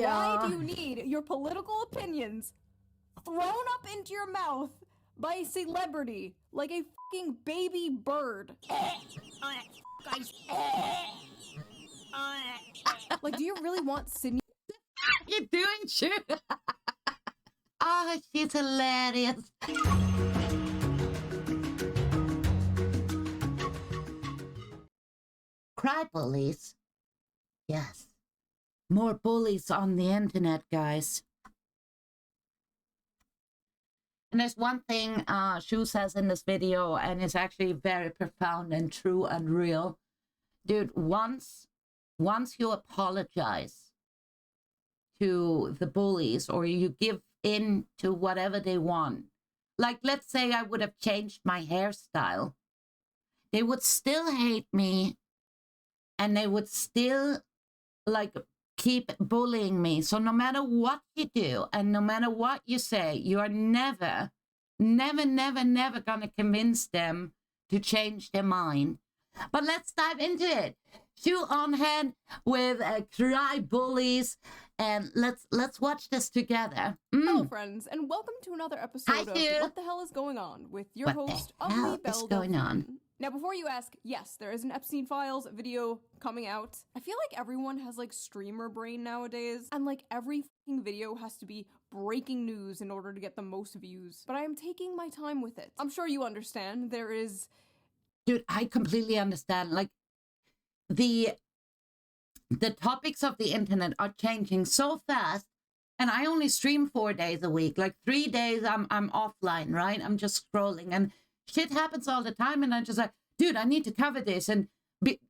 Why do you need your political opinions thrown up into your mouth by a celebrity like a fucking baby bird? Like, do you really want Sydney? You're doing Shoe. Oh, she's hilarious. CryBullies. Yes. More bullies on the internet, guys. And there's one thing Shoe says in this video, and it's actually very profound and true and real. Dude, once you apologize to the bullies, or you give in to whatever they want, like let's say I would have changed my hairstyle, they would still hate me, and they would still like keep bullying me. So no matter what you do and no matter what you say, you are never gonna convince them to change their mind. But let's dive into it. Shoe0nHead with CryBullies, and let's watch this together. Hello, friends, and welcome to another episode of What the Hell is Going On with your host, What is going on? Now, before you ask, yes, there is an Epstein Files video coming out. I feel like everyone has like streamer brain nowadays, and like every fucking video has to be breaking news in order to get the most views. But I am taking my time with it. I'm sure you understand. There is... Dude, I completely understand. Like, the topics of the internet are changing so fast, and I only stream 4 days a week. Like 3 days I'm offline, right? I'm just scrolling, and shit happens all the time, and I'm just like, dude, I need to cover this. And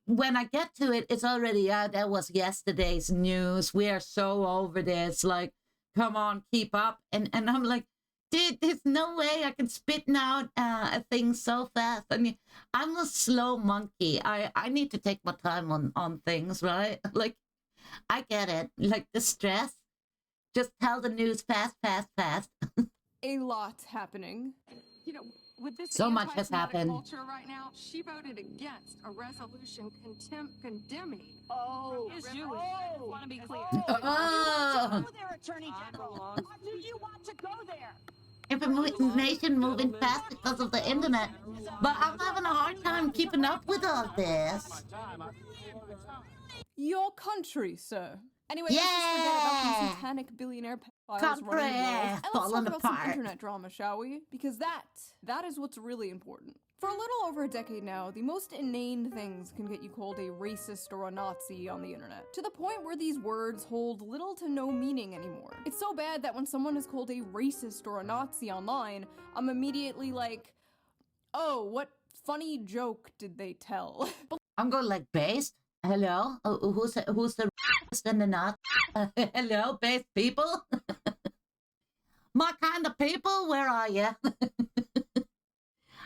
when I get to it, it's already, that was yesterday's news. We are so over this. Like, come on, keep up. And I'm like, dude, there's no way I can spit out a thing so fast. I mean, I'm a slow monkey. I need to take my time on things, right? Like, I get it. Like, the stress. Just tell the news fast. A lot happening. You know, with this so much has happened. Culture right now, she voted against a resolution condemning. Is Jewish. I want to be clear. Oh. Go there, Attorney General. Why do you want to go there? Information moving fast because of the internet, but I'm having a hard time keeping up with all this. Your country, sir. Anyway, let's just forget about these satanic billionaire pedophiles running the world, and let's talk about some internet drama, shall we? Because that is what's really important. For a little over a decade now, the most inane things can get you called a racist or a Nazi on the internet, to the point where these words hold little to no meaning anymore. It's so bad that when someone is called a racist or a Nazi online, I'm immediately like, oh, what funny joke did they tell? I'm going like, based? Hello? Who's the racist and the Nazi? Hello, based people? My kind of people, where are you?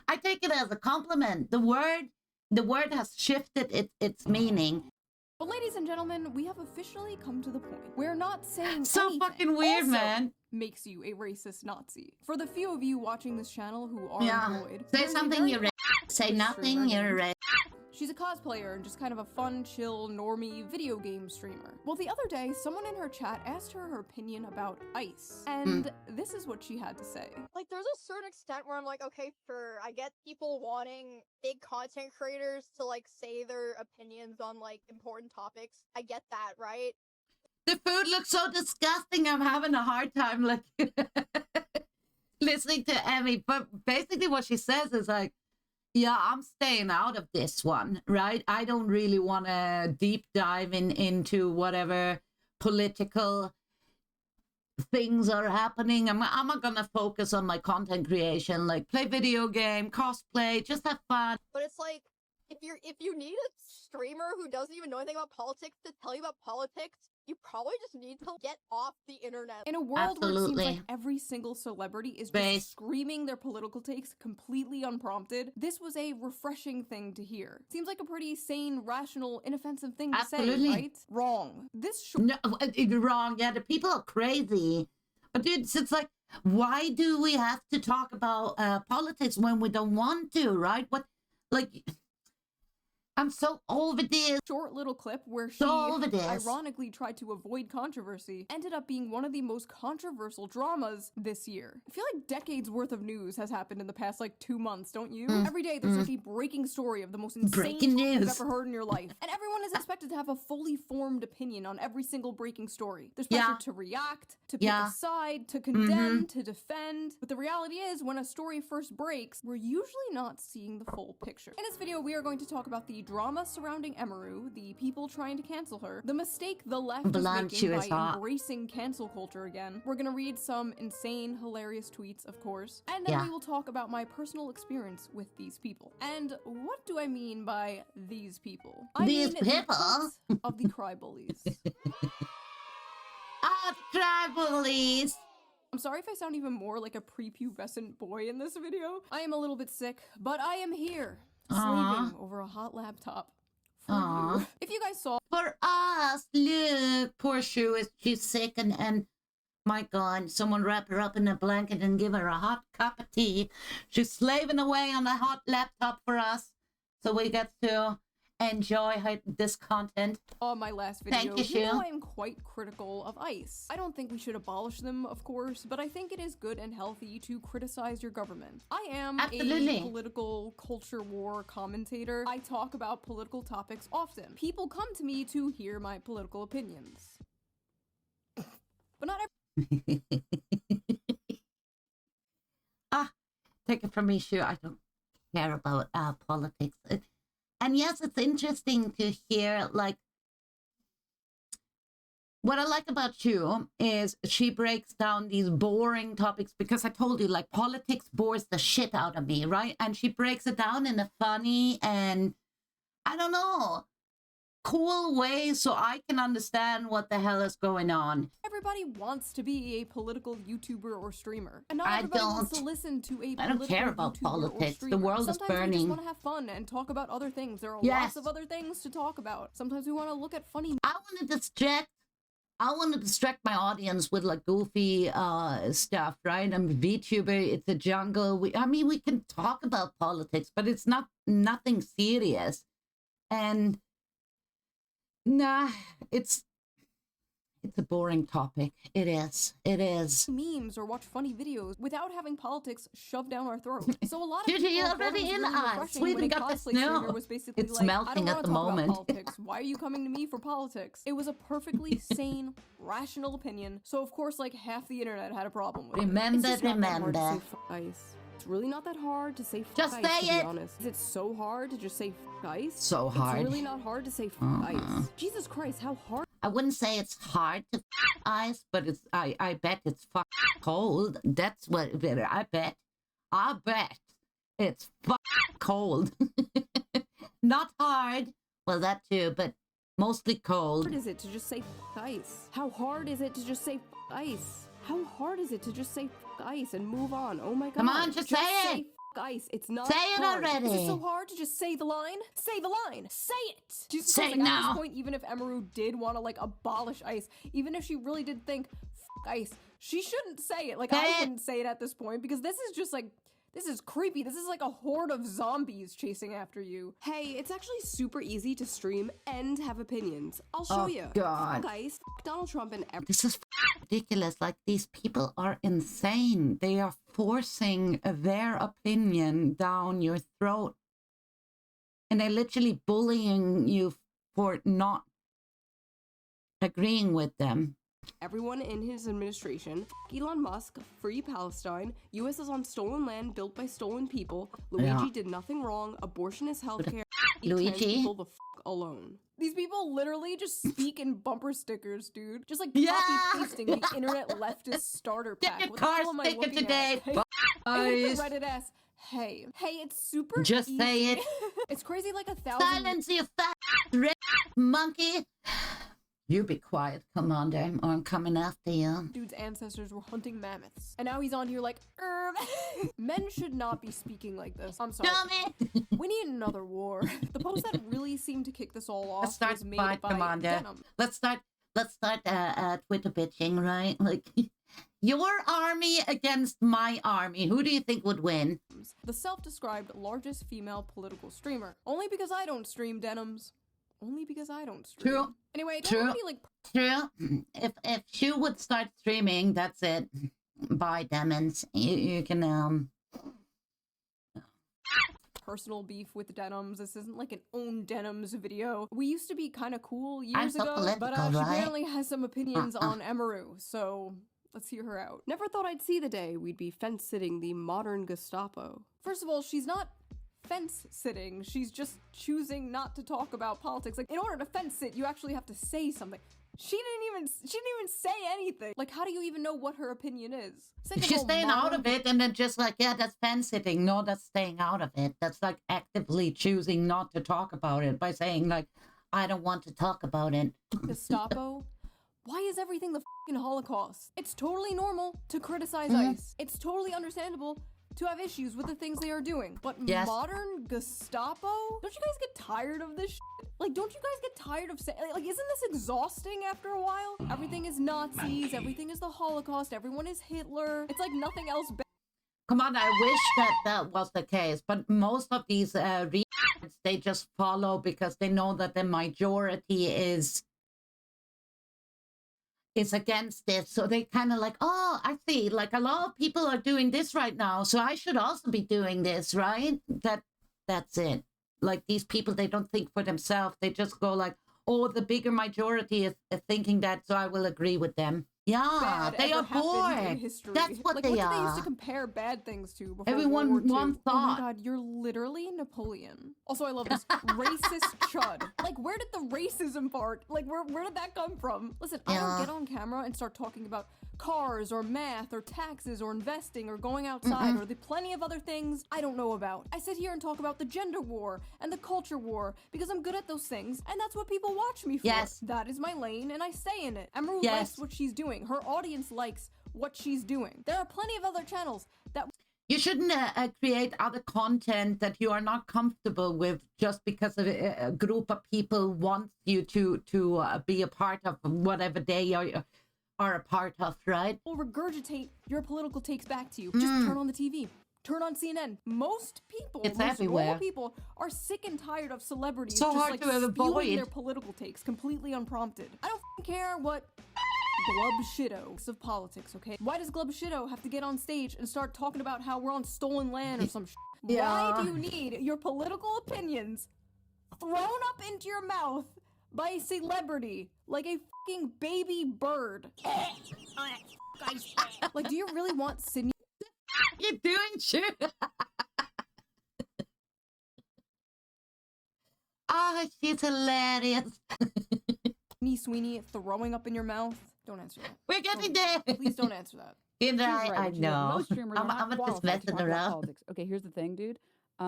I take it as a compliment. The word has shifted its meaning. But ladies and gentlemen, we have officially come to the point. We're not saying so anything fucking weird, also man. Makes you a racist Nazi. For the few of you watching this channel who are employed, say something, you're racist. Say nothing, you're racist. She's a cosplayer and just kind of a fun, chill, normie video game streamer. Well, the other day, someone in her chat asked her opinion about ICE, and this is what she had to say. Like, there's a certain extent where I'm like, okay, sure, I get people wanting big content creators to, like, say their opinions on, like, important topics. I get that, right? The food looks so disgusting, I'm having a hard time, like, listening to Emmy. But basically what she says is, like, yeah, I'm staying out of this one, right? I don't really want to deep dive into whatever political things are happening. I'm not gonna focus on my content creation, like play video game, cosplay, just have fun. But it's like, if you need a streamer who doesn't even know anything about politics to tell you about politics, you probably just need to get off the internet. In a world where it seems like every single celebrity is just screaming their political takes completely unprompted, this was a refreshing thing to hear. Seems like a pretty sane, rational, inoffensive thing to say, right? Wrong. No, wrong. Yeah, the people are crazy. But dude, it's like, why do we have to talk about politics when we don't want to, right? What, like, I'm so over this. Short little clip where she So over this. ironically tried to avoid controversy ended up being one of the most controversial dramas this year. I feel like decades worth of news has happened in the past like 2 months, don't you? Every day there's like a breaking story of the most insane Breaking thing you've news. ever heard in your life. And everyone is expected to have a fully formed opinion on every single breaking story. There's pressure to react, to pick a side, to condemn, to defend. But the reality is, when a story first breaks, we're usually not seeing the full picture. In this video, we are going to talk about the drama surrounding Emiru, the people trying to cancel her, the mistake the left is making by embracing cancel culture again. We're gonna read some insane, hilarious tweets, of course, and then we will talk about my personal experience with these people. And what do I mean by these people? I mean the cult of the CryBullies. CryBullies. I'm sorry if I sound even more like a prepubescent boy in this video. I am a little bit sick, but I am here, slaving over a hot laptop for you. If you guys saw... For us, look, poor she's sick and my God, someone wrap her up in a blanket and give her a hot cup of tea. She's slaving away on a hot laptop for us, so we get to enjoy this content. On my last video, Thank you, know I am quite critical of ICE. I don't think we should abolish them, of course, but I think it is good and healthy to criticize your government. I am a political culture war commentator. I talk about political topics often. People come to me to hear my political opinions. But not every- Take it from me, Shoe. I don't care about politics. And yes, it's interesting to hear, like, what I like about Shoe is she breaks down these boring topics, because I told you, like, politics bores the shit out of me, right? And she breaks it down in a funny and, I don't know, cool way so I can understand what the hell is going on. Everybody wants to be a political YouTuber or streamer. And not everybody wants to listen to a I don't care about politics. The world is burning. Sometimes we just want to have fun and talk about other things. There are lots of other things to talk about. Sometimes we want to look at funny... I want to distract my audience with like goofy stuff, right? I'm a VTuber, it's a jungle. We can talk about politics, but it's nothing serious. And nah, it's a boring topic. It is. Memes or watch funny videos without having politics shoved down our throat. So a lot of people already in us. We even got the snow. Was basically it's like, melting at the moment. Politics. Why are you coming to me for politics? It was a perfectly sane, rational opinion. So of course, like half the internet had a problem with it. Remember. It's really not that hard to say just ice, say to be honest. Is it so hard to just say ice? So hard. It's really not hard to say ice. Jesus Christ, how hard? I wouldn't say it's hard to ice, but it's I bet it's cold. That's what I bet. I bet it's cold. Not hard. Well, that too, but mostly cold. How hard is it to just say ice? How hard is it to just say ice? How hard is it to just say ice and move on? Oh my God. Come on, just say it. Ice. It's not say it hard. already. Is it so hard to just say the line? Say the line. Say it. Do you say like, now. At this point, even if Emiru did want to like abolish ICE, even if she really did think ICE, she shouldn't say it. Like I wouldn't say it at this point, because this is just like, this is creepy. This is like a horde of zombies chasing after you. Hey, it's actually super easy to stream and have opinions. I'll show you. God. Guys, Donald Trump and everything. This is ridiculous. Like, these people are insane. They are forcing their opinion down your throat. And they're literally bullying you for not agreeing with them. Everyone in his administration, Elon Musk, free Palestine, US is on stolen land built by stolen people, Luigi did nothing wrong, abortion is healthcare, Luigi, people the alone. These people literally just speak in bumper stickers, dude. Just like copy-pasting the internet leftist starter pack. Get your car sticker today. Hey, Reddit ass. Hey, it's super just easy. Say it. It's crazy like 1,000... Silence, you fat red monkey. You be quiet, Commander, or I'm coming after you. Dude's ancestors were hunting mammoths. And now he's on here like, Men should not be speaking like this. I'm sorry. Dummy. We need another war. The post that really seemed to kick this all off Let's start was made by by Commander. Denim. Let's start Twitter bitching, right? Like, your army against my army. Who do you think would win? The self-described largest female political streamer. Only because I don't stream denims. Only because I don't stream. True. Anyway, don't True. have any, like... True. If Shoe would start streaming, that's it. Bye, demons. You can personal beef with denims. This isn't like an own denims video. We used to be kind of cool years so ago, political, but she right? apparently has some opinions on Emiru, so let's hear her out. Never thought I'd see the day we'd be fence-sitting the modern Gestapo. First of all, she's not fence-sitting. She's just choosing not to talk about politics. Like, in order to fence-sit, you actually have to say something. She didn't even say anything. Like, how do you even know what her opinion is? She's staying out of it and then just like, yeah, that's fence sitting. No, that's staying out of it. That's like actively choosing not to talk about it by saying like, I don't want to talk about it. Gestapo? Why is everything the fucking Holocaust? It's totally normal to criticize ICE. It's totally understandable to have issues with the things they are doing. But modern Gestapo? Don't you guys get tired of this shit? Like, don't you guys get tired of saying, like, isn't this exhausting after a while? Everything is Nazis, everything is the Holocaust, everyone is Hitler. It's like nothing else. Come on, I wish that was the case, but most of these they just follow because they know that the majority is against it. So they kind of like, oh, I see, like a lot of people are doing this right now, so I should also be doing this, right? That's it. Like these people, they don't think for themselves. They just go like, oh, the bigger majority is thinking that, so I will agree with them. Yeah, they are bored. That's what like, they what are. did they used to compare bad things to before Everyone World War II? one thought. Oh my god, you're literally Napoleon. Also, I love this racist chud. Like, where did the racism part? Like, where did that come from? Listen, I don't get on camera and start talking about cars or math or taxes or investing or going outside or the plenty of other things I don't know about. I sit here and talk about the gender war and the culture war because I'm good at those things and that's what people watch me for. Yes. That is my lane and I stay in it. Emiru likes what she's doing. Her audience likes what she's doing. There are plenty of other channels that... You shouldn't create other content that you are not comfortable with just because a group of people want you to be a part of whatever they are a part of, right? Will regurgitate your political takes back to you. Just turn on the TV. Turn on CNN. Most people, normal people, are sick and tired of celebrities just like spewing their political takes completely unprompted. I don't care what Glub Shitto of politics, okay? Why does Glub Shitto have to get on stage and start talking about how we're on stolen land or some shit? Why do you need your political opinions thrown up into your mouth by a celebrity like a fucking baby bird? Like, do you really want Sydney? You're doing shit. Ah, she's hilarious. Sweeney throwing up in your mouth? Don't answer that. We're getting there. Please don't answer that. I know. Most streamers are I'm not just qualified to messing talk about around. politics. Okay, here's the thing, dude.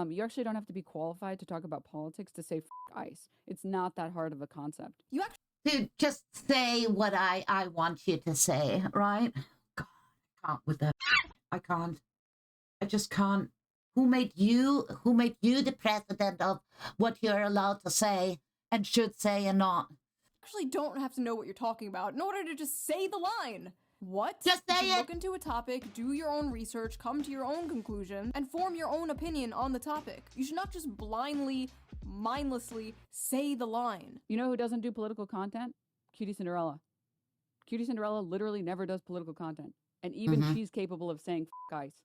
You actually don't have to be qualified to talk about politics to say F ICE. It's not that hard of a concept. You actually... Dude, just say what I want you to say, right? God, I can't with that. I can't. I just can't. Who made you the president of what you're allowed to say and should say and not? Actually don't have to know what you're talking about in order to just say the line. What? Just say it. Look into a topic, do your own research, come to your own conclusion, and form your own opinion on the topic. You should not just blindly, mindlessly say the line. You know who doesn't do political content? Cutie Cinderella. Cutie Cinderella literally never does political content. And even she's capable of saying F ICE.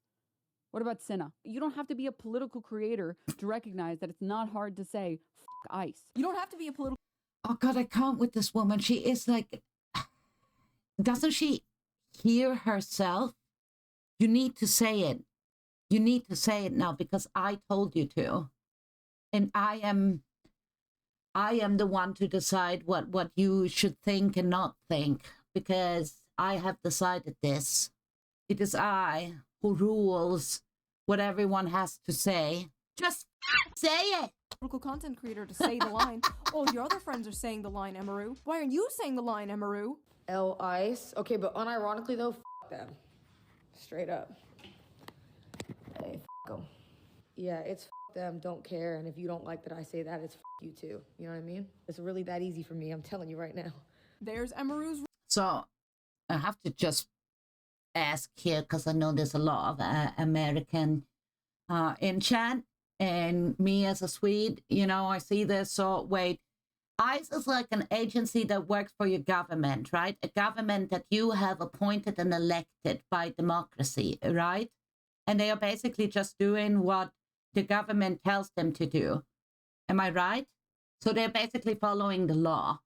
What about Cinna? You don't have to be a political creator to recognize that it's not hard to say F ICE. You don't have to be a political... Oh God, I can't with this woman. She is like, doesn't she hear herself? You need to say it. You need to say it now because I told you to. And I am the one to decide what you should think and not think because I have decided this. It is I who rules what everyone has to say. Just say it. Political content creator to say the line. All your other friends are saying the line, Emiru. Why aren't you saying the line, Emiru? L ICE. Okay, but unironically though, f them. Straight up. Hey, f them. Yeah, it's f them, don't care, and if you don't like that I say that, it's f you too. You know what I mean? It's really that easy for me, I'm telling you right now. There's Emiru's... So, I have to just ask here, because I know there's a lot of American in chat, and me as a Swede, you know, I see this. So wait, ICE is like an agency that works for your government, right? A government that you have appointed and elected by democracy, right? And they are basically just doing what the government tells them to do. Am I right? So they're basically following the law.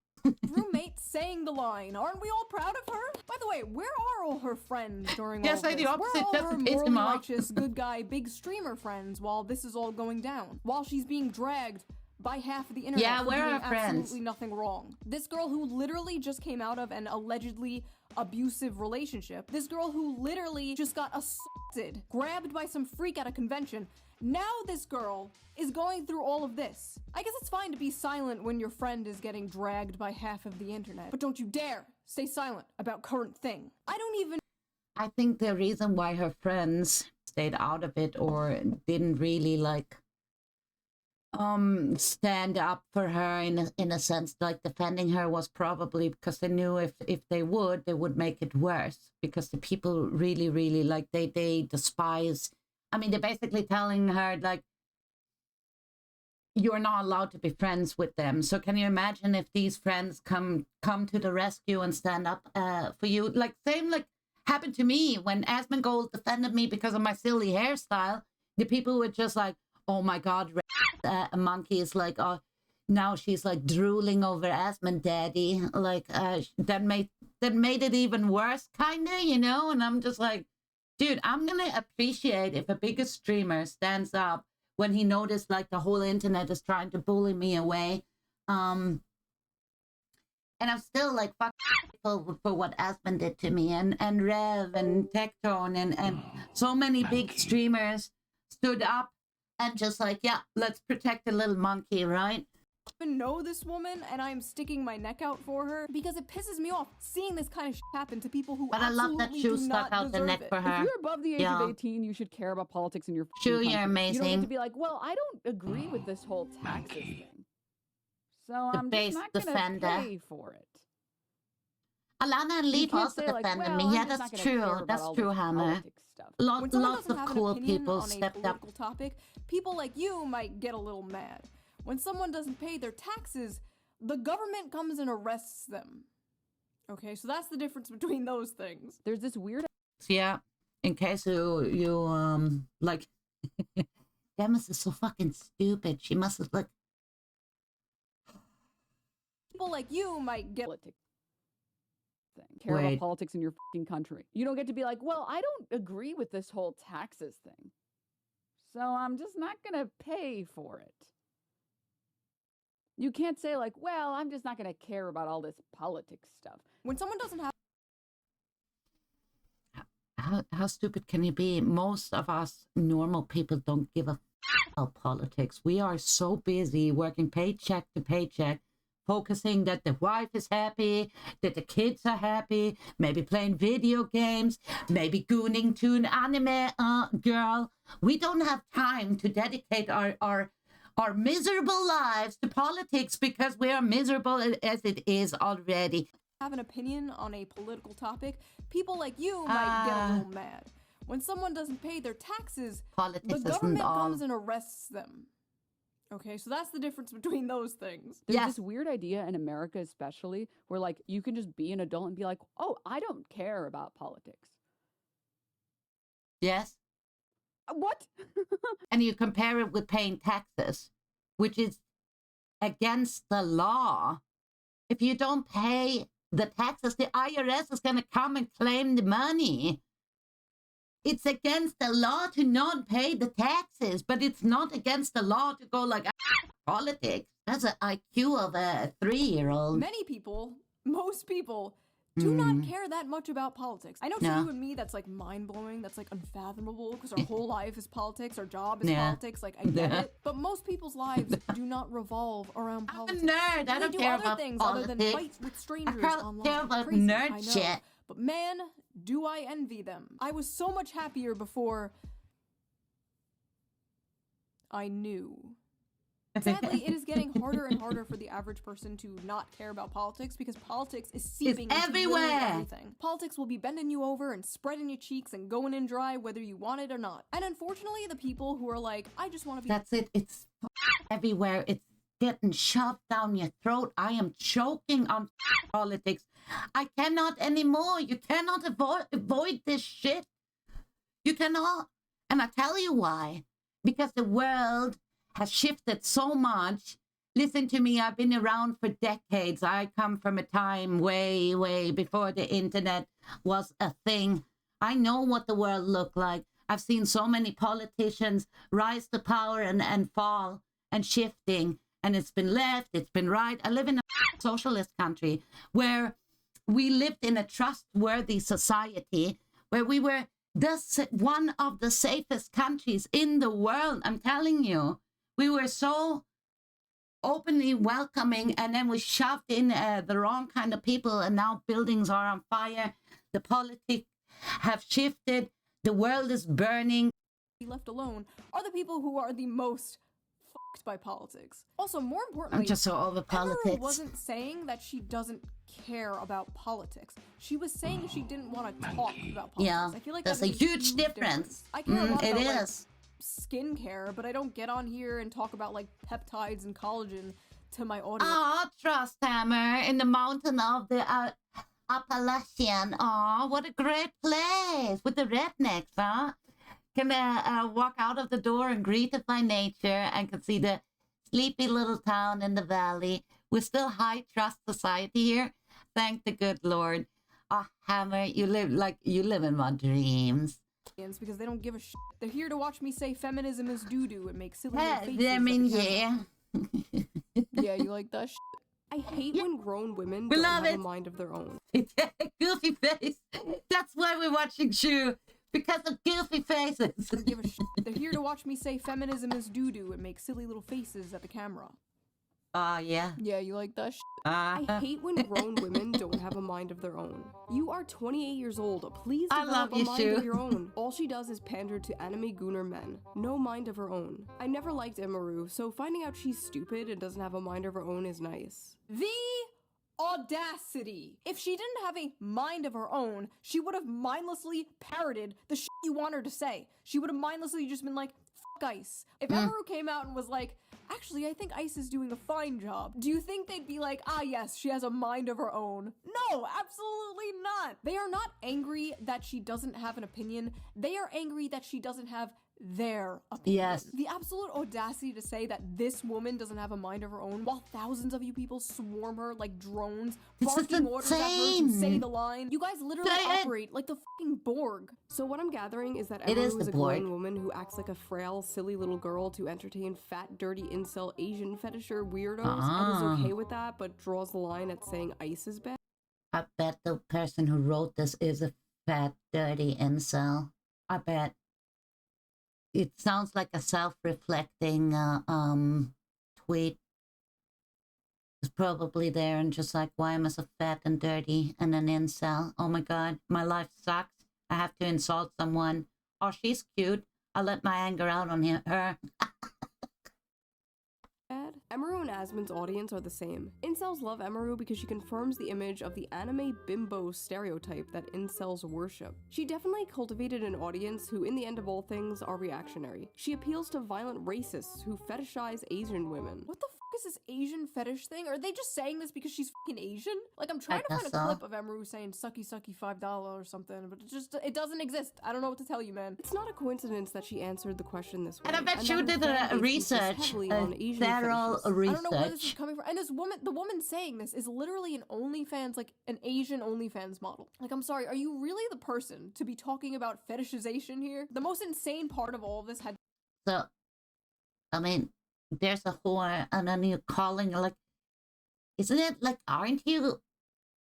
Roommate saying the line. Aren't we all proud of her? By the way, where are all her friends during all Yes, this? I the opposite. Where are all Just her to piss morally him off. righteous, good guy, big streamer friends while this is all going down? While she's being dragged by half of the internet Yeah, for where doing are friends? absolutely nothing wrong. This girl who literally just came out of an allegedly abusive relationship. This girl who literally just got assaulted, grabbed by some freak at a convention. Now this girl is going through all of this. I guess it's fine to be silent when your friend is getting dragged by half of the internet, but don't you dare stay silent about current thing. I think the reason why her friends stayed out of it or didn't really like stand up for her in a sense, like defending her, was probably because they knew if they would make it worse, because the people really like they despise. I mean, they're basically telling her like, you're not allowed to be friends with them. So can you imagine if these friends come to the rescue and stand up for you? Like same like happened to me when Asmongold defended me because of my silly hairstyle. The people were just like, oh my God, a monkey is like, oh, now she's like drooling over Asmon daddy. Like that made it even worse, kinda, you know? And I'm just like, dude, I'm gonna appreciate if a bigger streamer stands up when he noticed like the whole internet is trying to bully me away. And I'm still like, fuck people for what Aspen did to me, and Rev and Tectone and so many big streamers stood up and just like, yeah, let's protect the little monkey, right? even know this woman and I'm sticking my neck out for her because it pisses me off seeing this kind of shit happen to people who But I love that absolutely Shoe do stuck not out the deserve neck it. for her. If you're above the age Yeah. of 18, you should care about politics in your Shoe, country. you're amazing. You don't get to be like, well, I don't agree with this whole taxes thing, so The I'm base just not gonna defender. pay for it. Alana and You Lee can't also say like, defended well, me. I'm Yeah, just that's not gonna care true. about That's all true, this Hammer. politics stuff. When Lots someone of doesn't have an cool opinion people on a stepped up. political topic, people like you might get a little mad. When someone doesn't pay their taxes, the government comes and arrests them. Okay, so that's the difference between those things. There's this weird Yeah, in case you like, Demis is so fucking stupid. She must have like. People like you might get politics thing. Care about politics in your fucking country. You don't get to be like, well, I don't agree with this whole taxes thing, so I'm just not gonna pay for it. You can't say like, well, I'm just not gonna care about all this politics stuff. when someone doesn't have How stupid can you be? Most of us normal people don't give a f about politics. We are so busy working paycheck to paycheck, focusing that the wife is happy, that the kids are happy, maybe playing video games, maybe gooning to an anime girl. We don't have time to dedicate our miserable lives to politics because we are miserable as it is already. have an opinion on a political topic, people like you might get a little mad. When someone doesn't pay their taxes, Politics the isn't government all. comes and arrests them. Okay, so that's the difference between those things. There's Yes. this weird idea in America especially where like you can just be an adult and be like, oh, I don't care about politics. Yes. What? And you compare it with paying taxes, which is against the law. If you don't pay the taxes, the IRS is going to come and claim the money. It's against the law to not pay the taxes, but it's not against the law to go like, politics. That's an IQ of a 3-year-old. Many people, most people, do not care that much about politics. I know to No. you and me that's like mind-blowing, that's like unfathomable because our whole life is politics, our job is Yeah. politics, like I get Yeah. it. But most people's lives do not revolve around I'm a politics. nerd. I They don't do care other about things politics. other than fight with strangers I don't online. care about Crazy, nerd I know. shit. But man, do I envy them. I was so much happier before I knew. Sadly, it is getting harder and harder for the average person to not care about politics because politics is seeping into everywhere. literally everything. Politics will be bending you over and spreading your cheeks and going in dry whether you want it or not. And unfortunately, the people who are like, I just want to be— That's it. It's everywhere. It's getting shoved down your throat. I am choking on politics. I cannot anymore. You cannot avoid this shit. You cannot. And I tell you why. Because the world has shifted so much. Listen to me, I've been around for decades. I come from a time way, way before the internet was a thing. I know what the world looked like. I've seen so many politicians rise to power and fall and shifting. And it's been left, it's been right. I live in a socialist country where we lived in a trustworthy society, where we were one of the safest countries in the world. I'm telling you, we were so openly welcoming, and then we shoved in the wrong kind of people, and now buildings are on fire. The politics have shifted. The world is burning. Left alone are the people who are the most fucked by politics. Also, more importantly, I'm just so over politics. Emiru wasn't saying that she doesn't care about politics. She was saying she didn't want to talk about politics. Yeah, I feel like that's that's a huge difference. I care a lot it about is. Skincare, but I don't get on here and talk about like peptides and collagen to my audience. Oh, Trust Hammer in the mountain of the Appalachian. Oh, what a great place with the rednecks, huh? Can walk out of the door and greeted by nature and can see the sleepy little town in the valley. We're still high trust society here. Thank the good Lord. Oh, Hammer, you live in my dreams. Because they don't give a shit. They're here to watch me say feminism is doo-doo and make silly little faces. Yeah. Yeah, you like that shit? I hate when grown women don't have a mind of their own. Goofy face. That's why we're watching Shoe. Because of goofy faces. Don't give a shit. They're here to watch me say feminism is doo-doo and make silly little faces at the camera. Yeah. Yeah, you like that shit? I hate when grown women don't have a mind of their own. You are 28 years old. Please develop a mind of your own. All she does is pander to anime gooner men. No mind of her own. I never liked Emiru, so finding out she's stupid and doesn't have a mind of her own is nice. The audacity! If she didn't have a mind of her own, she would have mindlessly parroted the shit you want her to say. She would have mindlessly just been like, fuck ICE. If Emiru came out and was like, actually, I think ICE is doing a fine job, do you think they'd be like, ah yes, she has a mind of her own? No, absolutely not! They are not angry that she doesn't have an opinion. They are angry that she doesn't have their opinion. Yes. The absolute audacity to say that this woman doesn't have a mind of her own while thousands of you people swarm her like drones, barking orders at her to say the line. You guys literally operate like the fucking Borg. So what I'm gathering is that Emiru is a grown woman who acts like a frail, silly little girl to entertain fat, dirty, incel, Asian fetisher weirdos and is okay with that, but draws the line at saying ICE is bad. I bet the person who wrote this is a fat, dirty incel. I bet. It sounds like a self-reflecting tweet. It's probably there and just like, why am I so fat and dirty and an incel? Oh my God, my life sucks. I have to insult someone. Oh, she's cute. I'll let my anger out on her. Emiru and Asmon's audience are the same. Incels love Emiru because she confirms the image of the anime bimbo stereotype that incels worship. She definitely cultivated an audience who, in the end of all things, are reactionary. She appeals to violent racists who fetishize Asian women. What the f is this Asian fetish thing? Are they just saying this because she's fucking Asian? Like, I'm trying to find a clip of Emiru saying sucky sucky $5 or something, but it doesn't exist. I don't know what to tell you, man. It's not a coincidence that she answered the question this way. And I bet you did a research, thorough research. I don't know where this is coming from. And this woman, the woman saying this is literally an OnlyFans, like an Asian OnlyFans model. Like, I'm sorry, are you really the person to be talking about fetishization here? The most insane part of all of this had— So, I mean, there's a whore and then you're calling, like, isn't it like, aren't you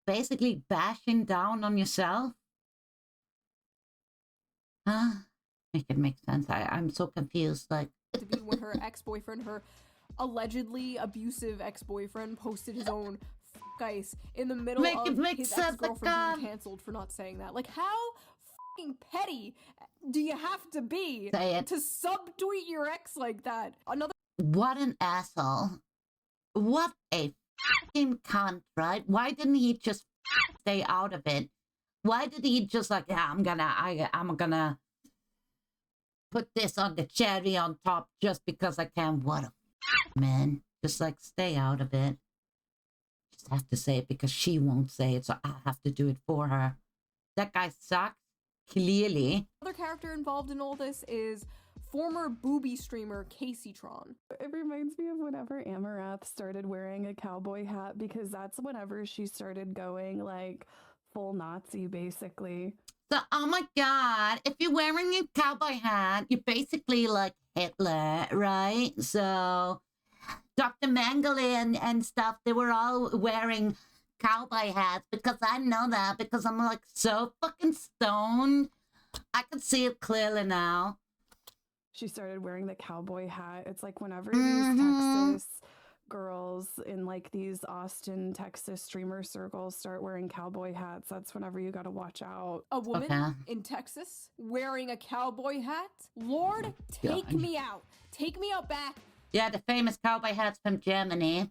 basically bashing down on yourself? Huh? Make it make sense. I'm so confused. Like, to be when her ex-boyfriend, her allegedly abusive ex-boyfriend, posted his own ICE in the middle of his ex-girlfriend being canceled for not saying that. Like, how fucking petty do you have to be to subtweet your ex like that? Another what an asshole. What a fucking cunt, right? Why didn't he just stay out of it? Why did he just like, yeah, I'm gonna put this on the cherry on top just because I can? What a man. Just like stay out of it. Just have to say it because she won't say it, so I have to do it for her. That guy sucks, clearly. Another character involved in all this is former booby streamer CaseyTron. It reminds me of whenever Amarath started wearing a cowboy hat, because that's whenever she started going like full Nazi, basically. So, oh my God, if you're wearing a cowboy hat, you're basically like Hitler, right? So, Dr. Mengele and stuff, they were all wearing cowboy hats because I know that because I'm like so fucking stoned. I can see it clearly now. She started wearing the cowboy hat. It's like whenever these Texas girls in like these Austin, Texas streamer circles start wearing cowboy hats, that's whenever you gotta watch out. A woman in Texas wearing a cowboy hat? Lord, take me out. Take me out back. Yeah, the famous cowboy hats from Germany.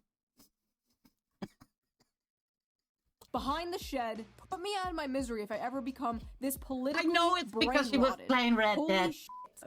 Behind the shed, put me out of my misery if I ever become this political. I know it's because she was playing Red Dead.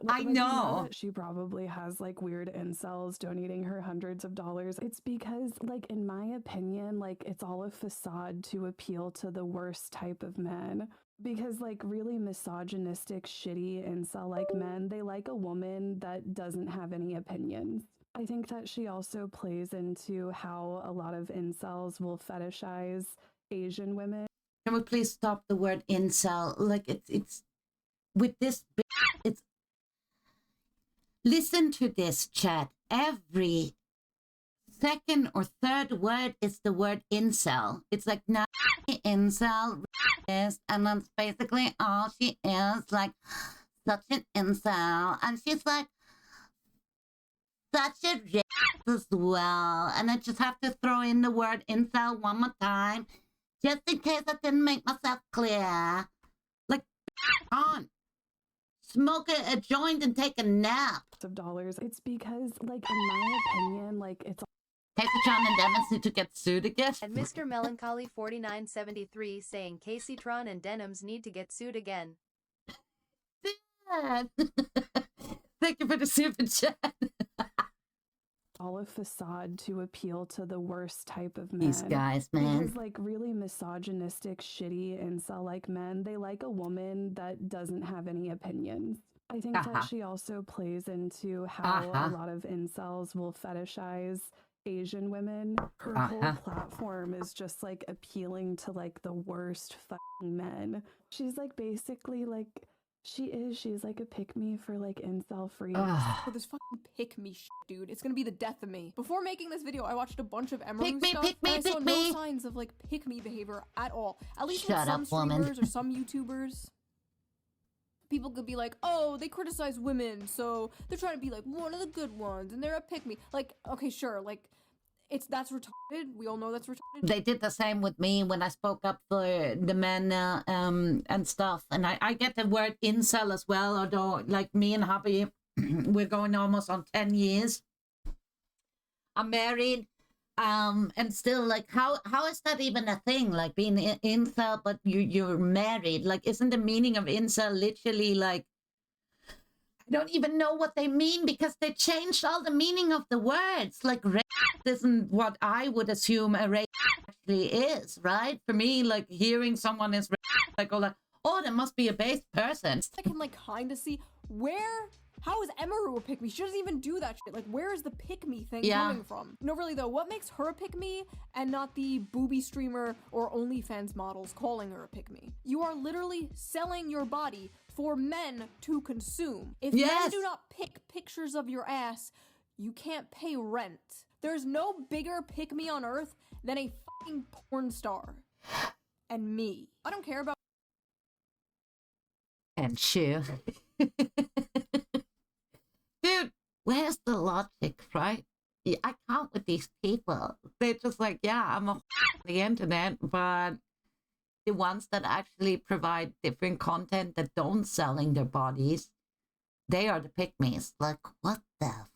I know. She probably has like weird incels donating her hundreds of dollars. It's because, like, in my opinion, like it's all a facade to appeal to the worst type of men. Because like really misogynistic, shitty incel like men, they like a woman that doesn't have any opinions. I think that she also plays into how a lot of incels will fetishize Asian women. Can we please stop the word incel? Like it's with this, it's, listen to this, chat. Every second or third word is the word incel. It's like, now incel, and that's basically all she is, like such an incel. And she's like such a as well. And I just have to throw in the word incel one more time, just in case I didn't make myself clear. Like, on. Smoke a joint and take a nap. Of dollars. It's because, like, in my opinion, like, it's CaseyTron and Denims need to get sued again. And Mr. Melancholy 4973 saying CaseyTron and Denims need to get sued again. Thank you for the super chat. all a facade to appeal to the worst type of men. These guys, man. Because, like, really misogynistic, shitty incel-like men, they like a woman that doesn't have any opinions. I think that she also plays into how a lot of incels will fetishize Asian women. Her whole platform is just, like, appealing to, like, the worst fucking men. She's, like, basically, like... She's like a pick-me for like incel freaks. For this fucking pick-me shit, dude. It's gonna be the death of me. Before making this video, I watched a bunch of Emiru stuff, and I saw no signs of like pick-me behavior at all. At least with some streamers or some YouTubers. People could be like, oh, they criticize women, so they're trying to be like one of the good ones, and they're a pick-me. Like, okay, sure, like, that's retarded. We all know that's retarded. They did the same with me when I spoke up for the men and stuff. And I get the word incel as well, although like me and hubby, we're going almost on 10 years. I'm married, and still like, how is that even a thing? Like being incel, but you're married. Like, isn't the meaning of incel literally like, I don't even know what they mean because they changed all the meaning of the words. Like, rape isn't what I would assume a rape actually is, right? For me, like, hearing someone is like, oh, there must be a base person. I can, like, kind of see how is Emiru a pick-me? She doesn't even do that shit. Like, where is the pick-me thing coming from? No, really, though, what makes her a pick-me and not the booby streamer or OnlyFans models calling her a pick-me? You are literally selling your body for men to consume. If men do not pick pictures of your ass, you can't pay rent. There's no bigger pick-me on earth than a fucking porn star. And me. I don't care about... And Shoe. Dude, where's the logic, right? Yeah, I can't with these people. They're just like, yeah, I'm on the internet, but the ones that actually provide different content that don't selling their bodies, they are the pick-me's. Like, what the f***?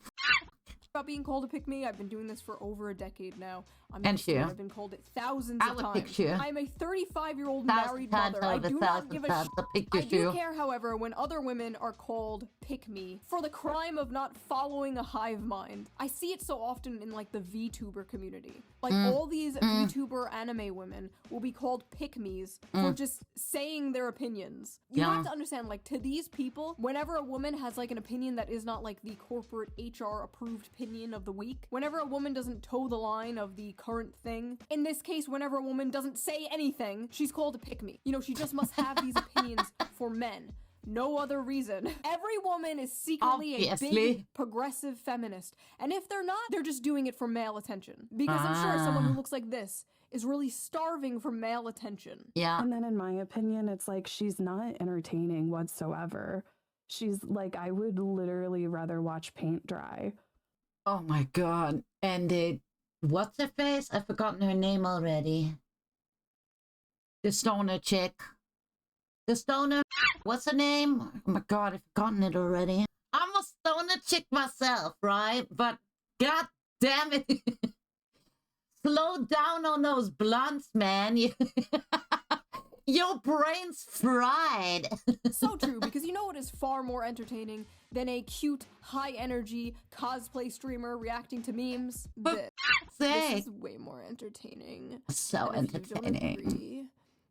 about being called a pick-me. I've been doing this for over a decade now. I'm And sure you. I've been called it thousands I of would times. pick you. I'm a 35-year-old 1,000 married times mother. I over do not 1,000 give a times. shit. I pick I you do too. care, however, when other women are called pick-me for the crime of not following a hive mind. I see it so often in like the VTuber community. Like all these VTuber anime women will be called pick-me's for just saying their opinions. You have to understand, like, to these people, whenever a woman has like an opinion that is not like the corporate HR approved opinion of the week, whenever a woman doesn't toe the line of the current thing, in this case, whenever a woman doesn't say anything, she's called a pick-me. You know, she just must have these opinions for men. No other reason. Every woman is secretly a big progressive feminist. And if they're not, they're just doing it for male attention. Because I'm sure someone who looks like this is really starving for male attention. Yeah. And then in my opinion, it's like she's not entertaining whatsoever. She's like, I would literally rather watch paint dry. Oh my god. And what's her face? I've forgotten her name already. The stoner chick. The stoner, what's her name? Oh my god, I've forgotten it already. I'm a stoner chick myself, right? But god damn it. Slow down on those blunts, man. Your brain's fried. So true, because you know what is far more entertaining than a cute, high-energy cosplay streamer reacting to memes? This is way more entertaining. So and if you don't entertaining. agree,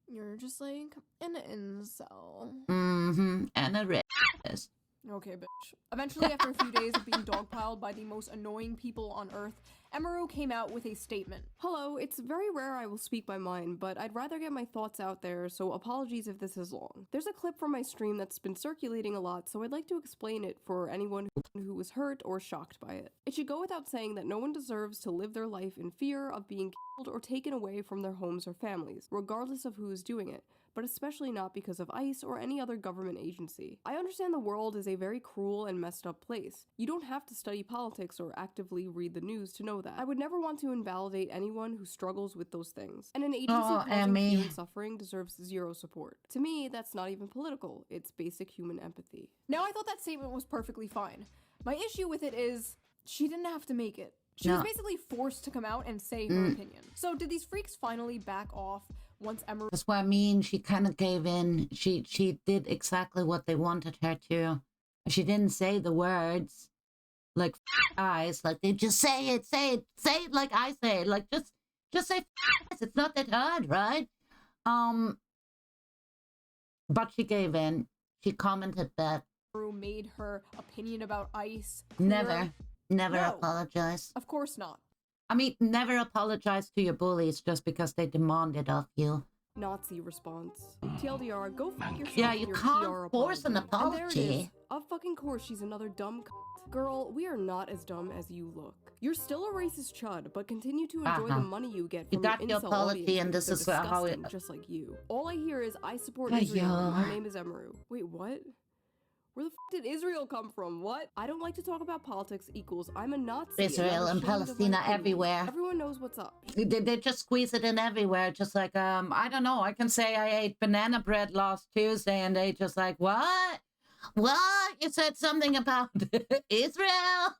you're just like an incel. And a racist. Okay, bitch. Eventually, after a few days of being dogpiled by the most annoying people on Earth, Emiru came out with a statement. Hello, it's very rare I will speak my mind, but I'd rather get my thoughts out there, so apologies if this is long. There's a clip from my stream that's been circulating a lot, so I'd like to explain it for anyone who was hurt or shocked by it. It should go without saying that no one deserves to live their life in fear of being killed or taken away from their homes or families, regardless of who is doing it, but especially not because of ICE or any other government agency. I understand the world is a very cruel and messed up place. You don't have to study politics or actively read the news to know that. I would never want to invalidate anyone who struggles with those things. And an agency causing fear and suffering deserves zero support. To me, that's not even political. It's basic human empathy. Now, I thought that statement was perfectly fine. My issue with it is, she didn't have to make it. She was basically forced to come out and say her opinion. So did these freaks finally back off once Emiru— That's what I mean. She kind of gave in. She did exactly what they wanted her to. She didn't say the words like guys, like they just say it like I say it. Like just say it's not that hard, right? But she gave in. She commented that made her opinion about ICE clear. Never apologize. Of course not. I mean, never apologize to your bullies just because they demanded of you. Nazi response. TLDR, go fuck yourself. Yeah, you can't force an apology. And there it is. Of fucking course, she's another dumb girl, we are not as dumb as you look. You're still a racist chud, but continue to enjoy the money you get from you got your incel apology, audience and this because is they're how it. disgusting, just like you. All I hear is I support Israel. My name is Emiru. Wait, what? Where the f did Israel come from? What? I don't like to talk about politics equals I'm a Nazi. Israel and Palestine everywhere. Everyone knows what's up. They just squeeze it in everywhere. Just like, I don't know. I can say I ate banana bread last Tuesday and they just like, what? What? You said something about Israel?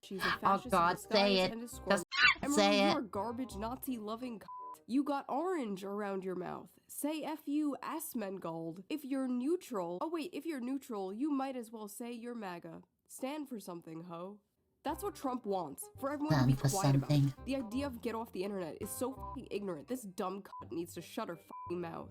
She's a fascist, oh God, say it. Just say it. You are garbage Nazi-loving c***. You got orange around your mouth. Say F you, Asmongold. If you're neutral, oh wait, if you're neutral, you might as well say you're MAGA. Stand for something, ho. That's what Trump wants, for everyone to be quiet about it. The idea of get off the internet is so f***ing ignorant. This dumb cunt needs to shut her f***ing mouth.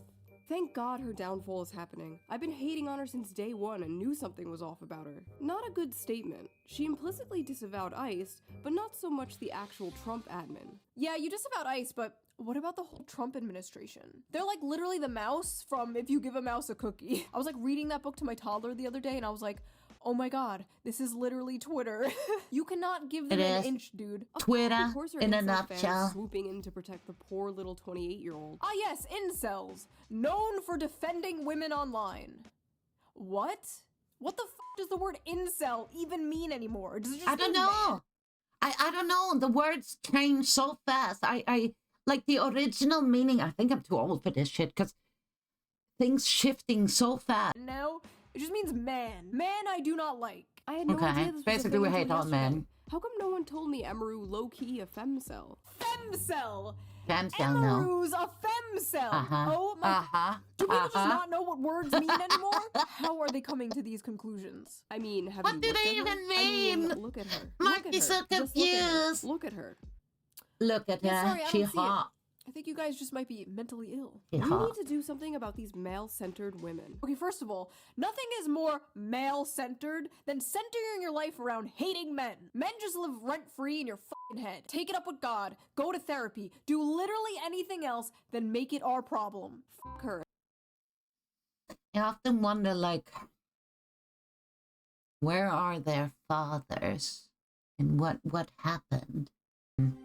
Thank God her downfall is happening. I've been hating on her since day one and knew something was off about her. Not a good statement. She implicitly disavowed ICE, but not so much the actual Trump admin. Yeah, you disavowed ICE, but what about the whole Trump administration? They're like literally the mouse from If You Give a Mouse a Cookie. I was like reading that book to my toddler the other day and I was like, oh my God, this is literally Twitter. You cannot give them an inch, dude. Twitter in a nutshell. Swooping in to protect the poor little 28-year-old. Ah yes, incels, known for defending women online. What? What the f does the word incel even mean anymore? Does it just I don't know. I don't know. The words change so fast. I like the original meaning. I think I'm too old for this shit because things shifting so fast. No. It just means man. Man I do not like. I had no idea this was basically a we thing hate until all yesterday. men. How come no one told me Emiru low-key a femcel? Femcel! Femcel, no. Emiru's a femcel! Uh-huh. Oh my... Do people just not know what words mean anymore? How are they coming to these conclusions? I mean, have what you do looked they at her? even I mean, mean? look at her. Might Look be at so her. Just confused. Look at her. Look at Yeah, her. sorry, I She don't see it. hot. I think you guys just might be mentally ill. She We hot. need to do something about these male-centered women. Okay, first of all, nothing is more male-centered than centering your life around hating men. Men just live rent-free in your fucking head. Take it up with God. Go to therapy. Do literally anything else than make it our problem. Fuck her. I often wonder, like, where are their fathers? And what happened?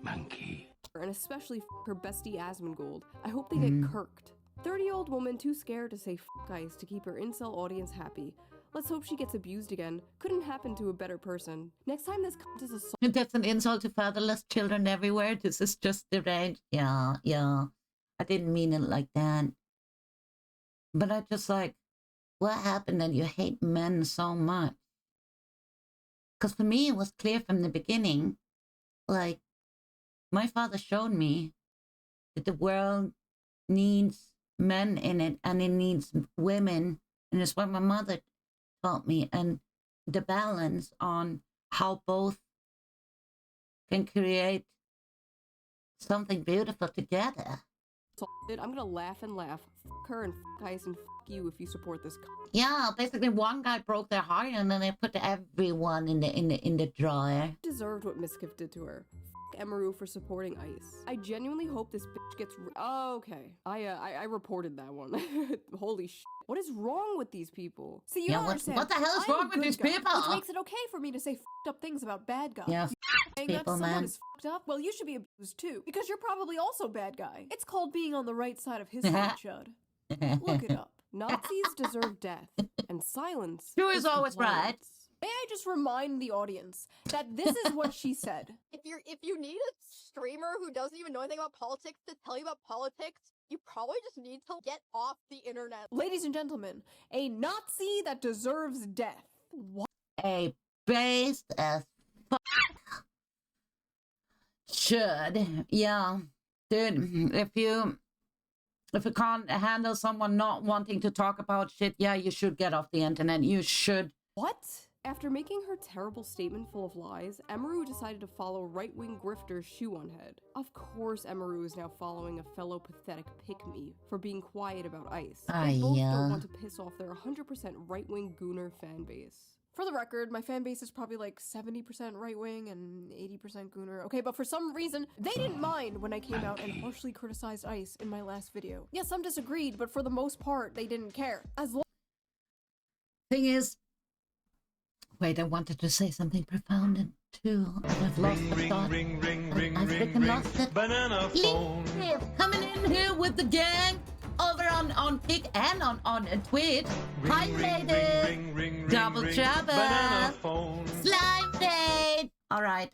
Monkey. And especially her bestie Asmongold. I hope they get kirked. 30-year-old woman too scared to say fuck ice to keep her incel audience happy. Let's hope she gets abused again. Couldn't happen to a better person. Next time this cunt is assaulted. That's an insult to fatherless children everywhere. This is just deranged. Yeah. I didn't mean it like that. But I just like, what happened that you hate men so much? Because for me, it was clear from the beginning, like, my father showed me that the world needs men in it and it needs women. And it's what my mother taught me. And the balance on how both can create something beautiful together. I'm gonna laugh and laugh. Fuck her and fuck ice and fuck you if you support this cunt. Yeah, basically one guy broke their heart and then they put everyone in the dryer. Deserved what Miskiff did to her. Fuck Emiru for supporting ICE. I genuinely hope this bitch gets okay. I reported that one. Holy shit. What is wrong with these people? See, you don't understand. What the hell is I'm wrong a with good these guy, people? Which makes it okay for me to say fucked up things about bad guys. Yeah, Saying that to people, someone man. is fucked up? Well, you should be abused too, because you're probably also bad guy. It's called being on the right side of history, Chud. Look it up. Nazis deserve death, and silence Who is always compliance. right? May I just remind the audience that this is what she said. If you need a streamer who doesn't even know anything about politics to tell you about politics, you probably just need to get off the internet. Ladies and gentlemen, a Nazi that deserves death. What? A based as fuck should. Yeah. Dude, if you can't handle someone not wanting to talk about shit, yeah, you should get off the internet. You should. What? After making her terrible statement full of lies, Emiru decided to follow right-wing grifter Shoe0nHead. Of course Emiru is now following a fellow pathetic pick-me for being quiet about ICE. They both don't want to piss off their 100% right-wing gooner fan base. For the record, my fan base is probably like 70% right-wing and 80% gooner. Okay, but for some reason, they didn't mind when I came out and harshly criticized ICE in my last video. Yes, some disagreed, but for the most part, they didn't care. As long Thing is, wait, I wanted to say something profound too. I've lost the thought. I freaking lost it. Banana phone. Leave, coming in here with the gang over on Kick and on Twitch. Hi, ladies. Double trouble. Banana phone. Slime date. All right.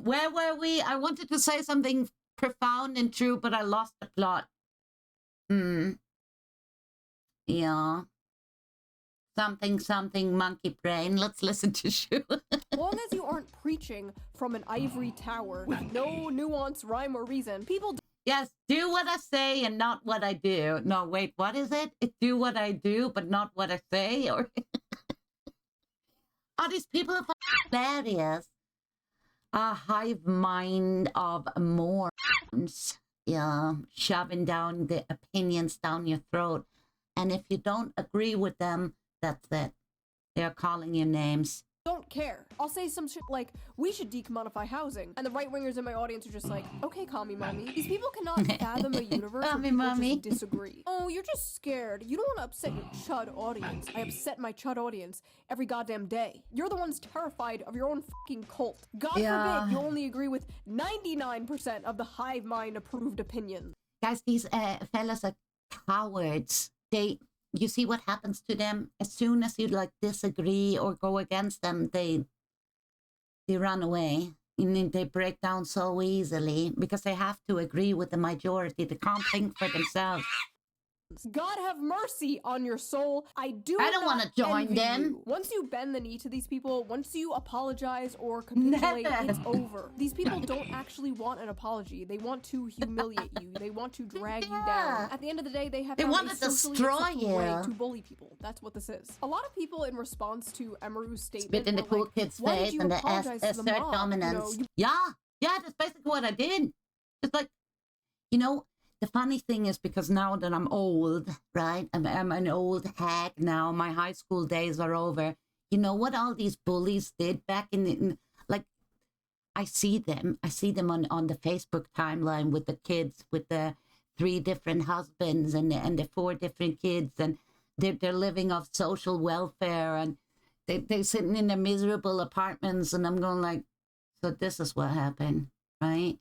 Where were we? I wanted to say something profound and true, but I lost the plot. Yeah. Something monkey brain. Let's listen to Shoe. As long as you aren't preaching from an ivory tower with no nuance, rhyme, or reason, people Yes, do what I say and not what I do. No, wait, what is it? Do what I do, but not what I say? Or are these people hilarious? A hive mind of morons. Yeah, shoving down the opinions down your throat. And if you don't agree with them, that's it. They're calling you names. don't care. I'll say some shit like, we should decommodify housing. And the right-wingers in my audience are just like, okay, commie mommy. These people cannot fathom a universe where people just disagree. Oh, you're just scared. You don't want to upset your chud audience. I upset my chud audience every goddamn day. You're the ones terrified of your own fucking cult. God forbid you only agree with 99% of the hive mind approved opinions. Guys, these fellas are cowards. You see what happens to them as soon as you like disagree or go against them, they run away. And they break down so easily because they have to agree with the majority. They can't think for themselves. opinions. God have mercy on your soul. I don't want to join them. You. Once you bend the knee to these people, once you apologize or capitulate, it's over. These people don't actually want an apology. They want to humiliate you. They want to drag you down. At the end of the day, they have want to destroy you. Way to bully people. That's what this is. A lot of people, in response to Emiru's statement, spit in the cool kid's face and the assert dominance. Yeah, that's basically what I did. It's like, you know, the funny thing is, because now that I'm old, right? I'm an old hag now. My high school days are over. You know what all these bullies did back in like, I see them on the Facebook timeline with the kids, with the 3 different husbands and the 4 different kids, and they're living off social welfare, and they're sitting in their miserable apartments, and I'm going like, so this is what happened, right?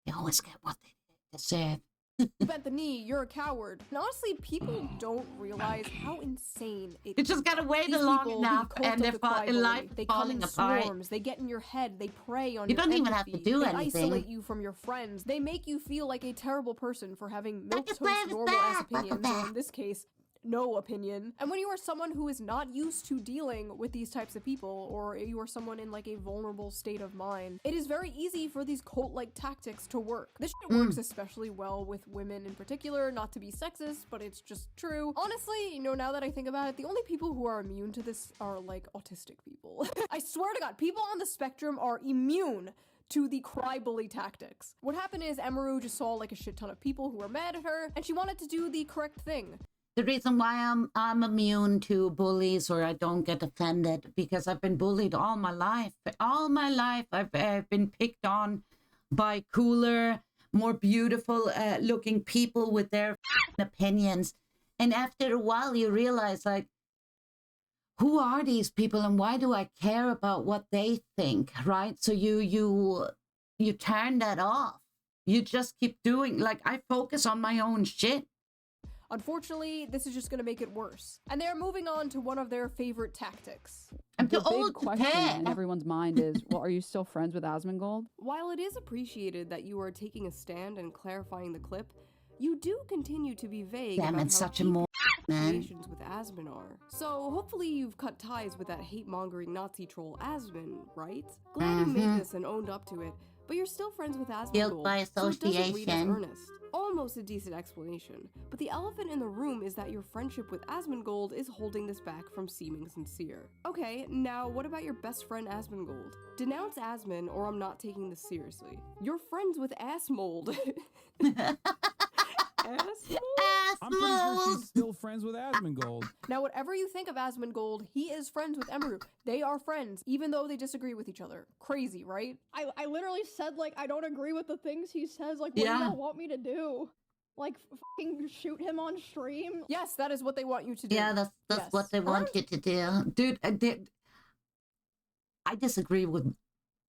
They always get what they deserve. You bent the knee, you're a coward. And honestly, people don't realize how insane it is. You just gotta wait long enough and they're life they falling come in apart. Swarms, they get in your head, they prey on you your don't even empathy, have to do they anything. isolate you from your friends. They make you feel like a terrible person for having milquetoast normal ass opinions, or in this case, no opinion. And when you are someone who is not used to dealing with these types of people, or you are someone in like a vulnerable state of mind, it is very easy for these cult-like tactics to work. This shit works especially well with women in particular, not to be sexist, but it's just true. Honestly, you know, now that I think about it, the only people who are immune to this are like autistic people. I swear to God, people on the spectrum are immune to the CryBully tactics. What happened is Emiru just saw like a shit ton of people who were mad at her, and she wanted to do the correct thing. The reason why I'm immune to bullies, or I don't get offended, because I've been bullied all my life. All my life, I've been picked on by cooler, more beautiful looking people with their opinions. And after a while, you realize, like, who are these people and why do I care about what they think, right? So you turn that off. You just keep doing, like, I focus on my own shit. Unfortunately, this is just going to make it worse. And they're moving on to one of their favorite tactics. I'm the too big old question to care. in everyone's mind is, well, are you still friends with Asmongold? While it is appreciated that you are taking a stand and clarifying the clip, you do continue to be vague Damn, about it's how such a deep more your man. relations with Asmon are. So hopefully you've cut ties with that hate-mongering Nazi troll Asmon, right? Glad you made this and owned up to it, but you're still friends with Asmongold, Guilt by so it doesn't read as association. earnest. Almost a decent explanation, but the elephant in the room is that your friendship with Asmongold is holding this back from seeming sincere. Okay, now what about your best friend Asmongold? Denounce Asmon or I'm not taking this seriously. You're friends with Assmold. Assmold? I'm pretty sure she's still friends with Asmongold. Now, whatever you think of Asmongold, he is friends with Emiru. They are friends, even though they disagree with each other. Crazy, right? I literally said, like, I don't agree with the things he says. Like, what do y'all want me to do? Like, fucking shoot him on stream? Yes, that is what they want you to do. Yeah, that's Yes. what they want you to do. Dude, I disagree with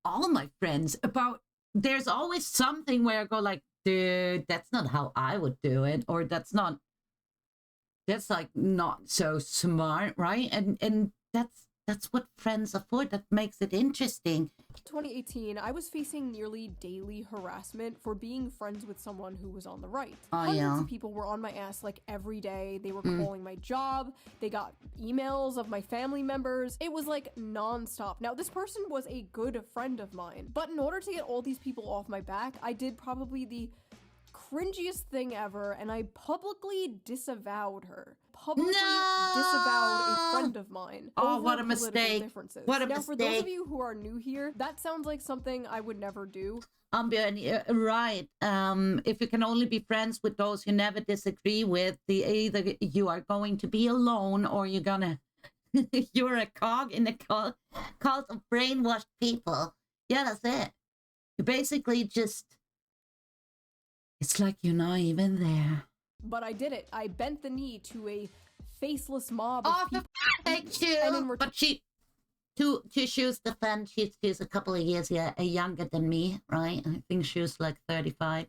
all my friends about, there's always something where I go like, dude, that's not how I would do it, or that's like not so smart, right? And that's what friends are for. That makes it interesting. 2018, I was facing nearly daily harassment for being friends with someone who was on the right. Oh, Hundreds yeah. of people were on my ass like every day. They were calling my job. They got emails of my family members. It was like non-stop. Now, this person was a good friend of mine, but in order to get all these people off my back, I did probably the cringiest thing ever, and I publicly disavowed her. Disavowed a friend of mine. Oh, over what a political mistake. differences. What a now, for those of mistake. you who are new here, that sounds like something I would never do. Right. If you can only be friends with those you never disagree with, either you are going to be alone or you're gonna you're a cog in the cult of brainwashed people. Yeah, that's it. You basically just, it's like you're not even there. But I did it. I bent the knee to a faceless mob of people. But she, to Shoe's defense, she's a couple of years younger than me, right? I think she was like 35.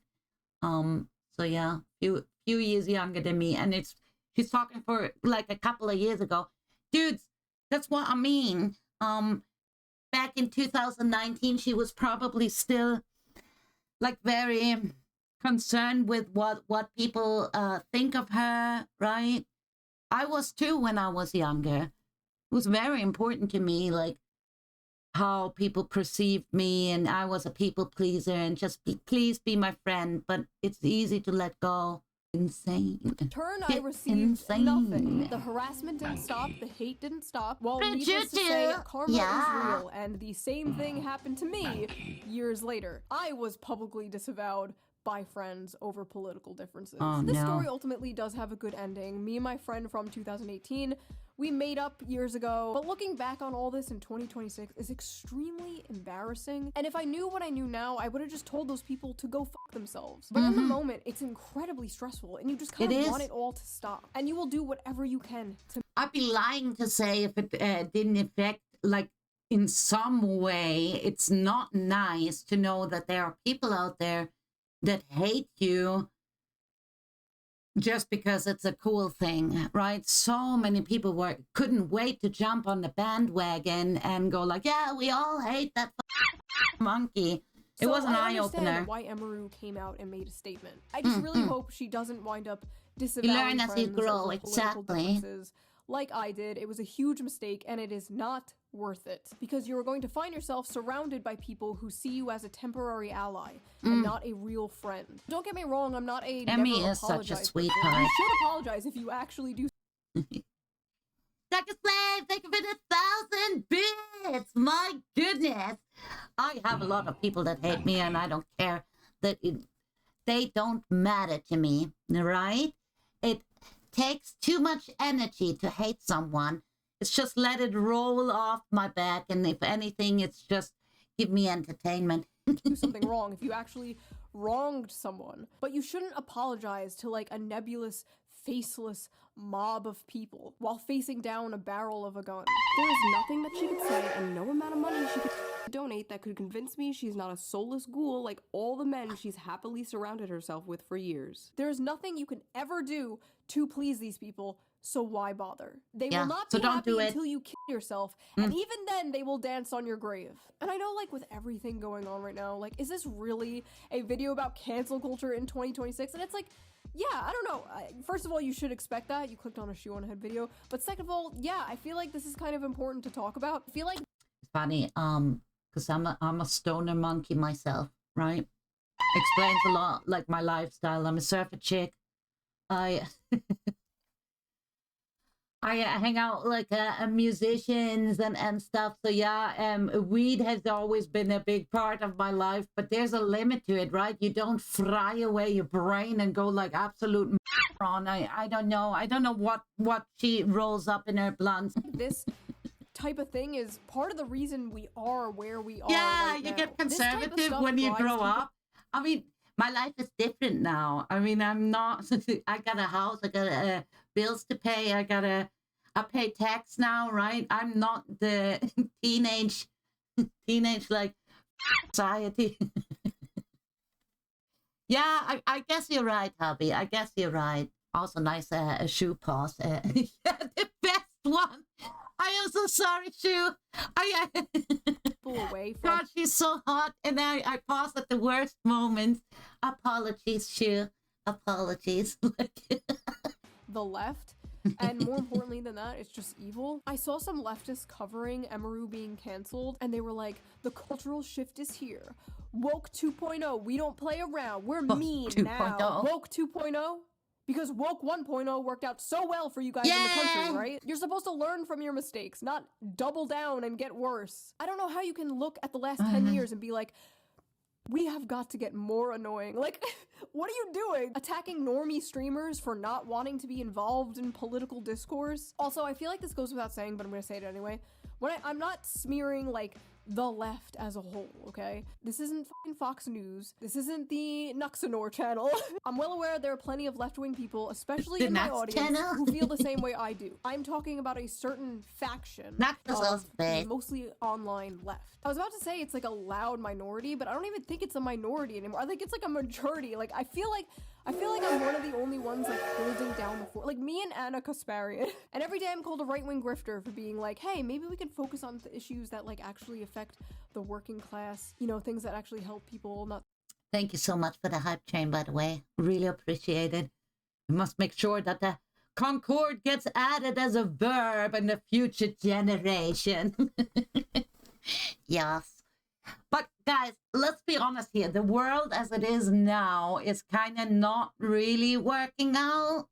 So yeah, few years younger than me, and she's talking for like a couple of years ago, dudes. That's what I mean. Back in 2019, she was probably still like very concerned with what people think of her, right? I was too when I was younger. It was very important to me, like how people perceived me, and I was a people pleaser and just please be my friend, but it's easy to let go. Insane. I received nothing. The harassment didn't stop, the hate didn't stop. Well, needless to say, karma is real, and the same thing happened to me years later. I was publicly disavowed by friends over political differences. This story ultimately does have a good ending. Me and my friend from 2018, we made up years ago, but looking back on all this in 2026 is extremely embarrassing. And if I knew what I knew now, I would have just told those people to go fuck themselves. But in the moment, it's incredibly stressful, and you just kind of want it all to stop. And you will do whatever you can to— I'd be lying to say if it didn't affect, like, in some way. It's not nice to know that there are people out there that hate you just because it's a cool thing, right? So many people couldn't wait to jump on the bandwagon and go like, yeah, we all hate that monkey. It was an eye-opener. Why Emiru came out and made a statement. I just really hope she doesn't wind up disavowing friends over political differences like I did. It was a huge mistake, and it is not worth it, because you're going to find yourself surrounded by people who see you as a temporary ally and not a real friend. Don't get me wrong, I'm not a Emmy is such a sweetheart. You should apologize if you actually do. Like a slave, thank you for the 1,000 bits. My goodness. I have a lot of people that hate me, and I don't care. They don't matter to me, right? It takes too much energy to hate someone. It's just let it roll off my back, and if anything, it's just give me entertainment. Do something wrong if you actually wronged someone, but you shouldn't apologize to like a nebulous, faceless mob of people while facing down a barrel of a gun. There is nothing that she could say and no amount of money she could donate that could convince me she's not a soulless ghoul like all the men she's happily surrounded herself with for years. There's nothing you can ever do to please these people, so why bother? They will not be happy until you kill yourself, and even then they will dance on your grave. And I know, like, with everything going on right now, like, is this really a video about cancel culture in 2026? And it's like, yeah, I don't know. First of all, you should expect that. You clicked on a Shoe0nHead video. But second of all, yeah, I feel like this is kind of important to talk about. I feel like it's funny, because I'm a stoner monkey myself, right? Explains a lot, like my lifestyle. I'm a surfer chick. I hang out like musicians and stuff. So yeah, weed has always been a big part of my life, but there's a limit to it, right? You don't fry away your brain and go like absolute moron. I don't know what she rolls up in her blunts. This type of thing is part of the reason we are where we are. Yeah, right you now. get conservative when you grow up. I mean, my life is different now. I mean, I'm not. I got a house. I got bills to pay. I pay tax now, right? I'm not the teenage like society. Yeah, I guess you're right, hubby. I guess you're right. Also, nice shoe pause. Yeah, the best one. I am so sorry, Shoe. Away from God, she's so hot, and I pause at the worst moments. Apologies, Shoe. Apologies. The left. And more importantly than that, it's just evil. I saw some leftists covering Emiru being canceled, and they were like, the cultural shift is here. Woke 2.0, we don't play around. We're mean 2. Now. Woke 2.0? Because Woke 1.0 worked out so well for you guys in the country, right? You're supposed to learn from your mistakes, not double down and get worse. I don't know how you can look at the last 10 years and be like, we have got to get more annoying. Like, what are you doing? Attacking normie streamers for not wanting to be involved in political discourse? Also, I feel like this goes without saying, but I'm gonna say it anyway. I'm not smearing, like, the left as a whole, okay? This isn't fucking Fox News. This isn't the Nuxanor channel. I'm well aware there are plenty of left-wing people, especially in my audience, who feel the same way I do. I'm talking about a certain faction of the mostly online left. I was about to say it's like a loud minority, but I don't even think it's a minority anymore. I think it's like a majority. Like, I feel like I'm one of the only ones like holding down the fort. Like me and Anna Kasparian. And every day I'm called a right-wing grifter for being like, hey, maybe we can focus on the issues that like actually affect the working class, you know, things that actually help people, not Thank you so much for the hype train, by the way. Really appreciate it. We must make sure that the Concord gets added as a verb in the future generation. Yes. But guys, let's be honest here. The world as it is now is kind of not really working out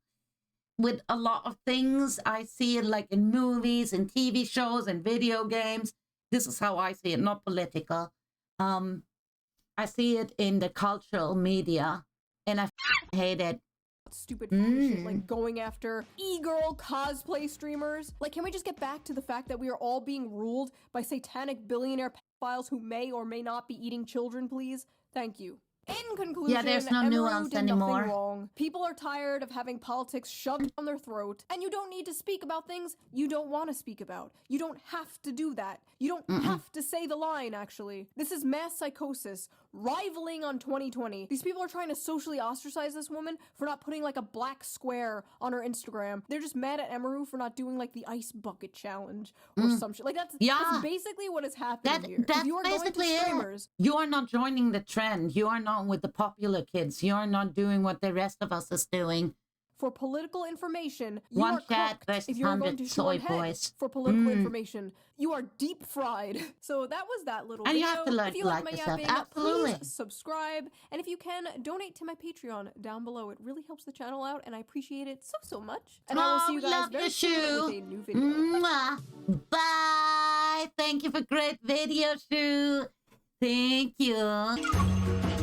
with a lot of things. I see it like in movies and TV shows and video games. This is how I see it, not political. I see it in the cultural media, and I hate it. Stupid shit, like going after e-girl cosplay streamers. Like, can we just get back to the fact that we are all being ruled by satanic billionaire pedophiles who may or may not be eating children, please? Thank you. In conclusion, yeah, there's no Emiru nuance did anymore. nothing wrong. People are tired of having politics shoved down their throat, and you don't need to speak about things you don't want to speak about. You don't have to do that. You don't have to say the line, actually. This is mass psychosis, rivaling on 2020. These people are trying to socially ostracize this woman for not putting like a black square on her Instagram. They're just mad at Emiru for not doing like the ice bucket challenge or some shit. Like that's basically what is happening here. That's if you are basically going to streamers, you are not joining the trend. You are not with the popular kids. You are not doing what the rest of us is doing. For political information, you One are chat cooked. versus If you are going 100 to soy Shoe0nHead boys. for political information, you are deep fried. So that was that little And video. you have to learn if you to like like my yourself. yapping, Absolutely. please subscribe. And if you can, donate to my Patreon down below. It really helps the channel out, and I appreciate it so much. And I will see you guys very soon with a new video. Mwah. Bye. Thank you for great video, Shoe. Thank you.